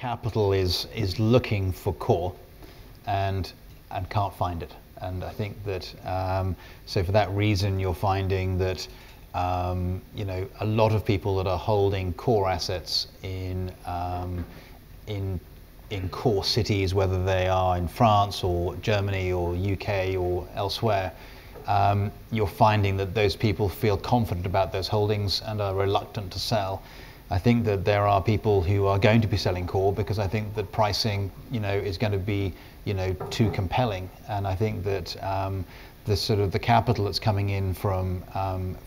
capital is looking for core and can't find it. And I think that so for that reason, you're finding that a lot of people that are holding core assets in core cities, whether they are in France or Germany or UK or elsewhere, you're finding that those people feel confident about those holdings and are reluctant to sell. I think that there are people who are going to be selling core because I think that pricing, is going to be, too compelling. And I think that the capital that's coming in from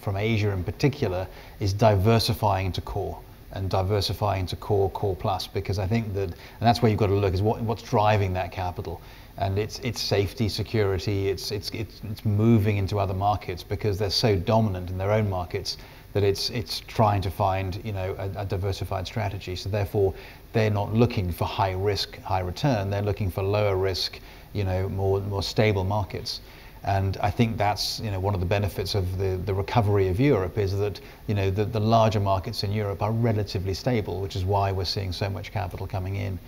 Asia in particular is diversifying into core and diversifying into core plus, because I think that, and that's where you've got to look, is what's driving that capital. And it's safety, security, it's moving into other markets because they're so dominant in their own markets that it's trying to find a diversified strategy. So therefore, they're not looking for high risk, high return. They're looking for lower risk, more stable markets. And I think that's one of the benefits of the recovery of Europe is that the larger markets in Europe are relatively stable, which is why we're seeing so much capital coming in.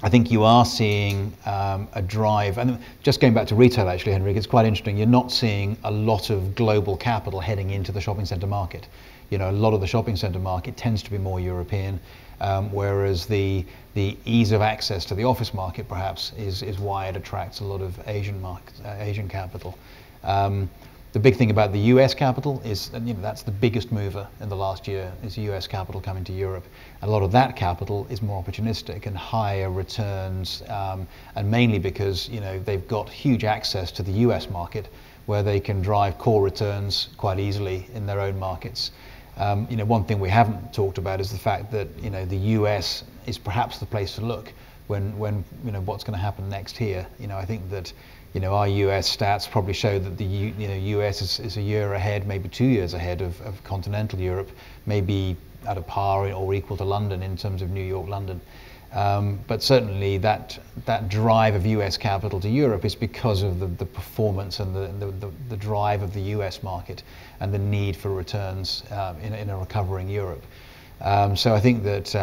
I think you are seeing a drive, and just going back to retail actually, Henrik, it's quite interesting. You're not seeing a lot of global capital heading into the shopping centre market. A lot of the shopping centre market tends to be more European, whereas the ease of access to the office market perhaps is why it attracts a lot of Asian capital. The big thing about the US capital is, that's the biggest mover in the last year, is US capital coming to Europe. And a lot of that capital is more opportunistic and higher returns, and mainly because they've got huge access to the US market where they can drive core returns quite easily in their own markets. One thing we haven't talked about is the fact that the US is perhaps the place to look when what's going to happen next here. I think that our US stats probably show that the US is a year ahead, maybe 2 years ahead of continental Europe, maybe at a par or equal to London in terms of New York, London. But certainly that drive of US capital to Europe is because of the performance and the drive of the US market and the need for returns in a recovering Europe. So I think that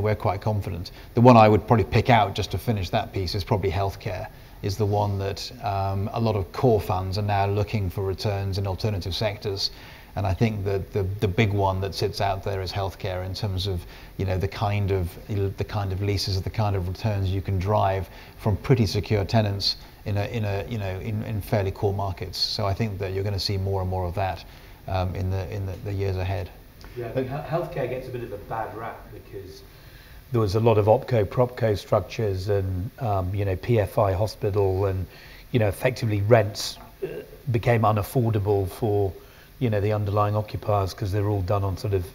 we're quite confident. The one I would probably pick out just to finish that piece is probably healthcare, is the one that a lot of core funds are now looking for returns in alternative sectors. And I think that the big one that sits out there is healthcare in terms of the kind of leases, the kind of returns you can drive from pretty secure tenants in fairly core markets. So I think that you're going to see more and more of that in the years ahead. Yeah, I think healthcare gets a bit of a bad rap because there was a lot of opco-propco structures and PFI hospital, and effectively rents became unaffordable for the underlying occupiers because they're all done on sort of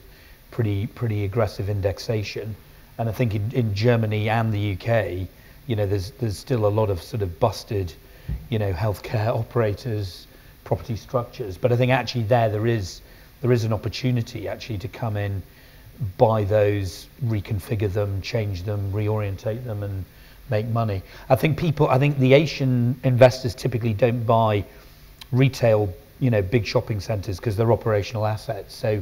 pretty aggressive indexation. And I think in Germany and the UK, there's still a lot of sort of busted healthcare operators, property structures. But I think actually there is an opportunity actually to come in, buy those, reconfigure them, change them, reorientate them, and make money. I think the Asian investors typically don't buy retail, big shopping centres because they're operational assets. So,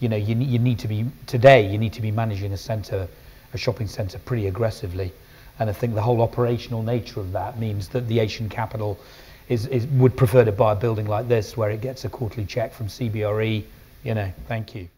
you need to be managing a shopping centre pretty aggressively. And I think the whole operational nature of that means that the Asian capital would prefer to buy a building like this where it gets a quarterly check from CBRE. Thank you.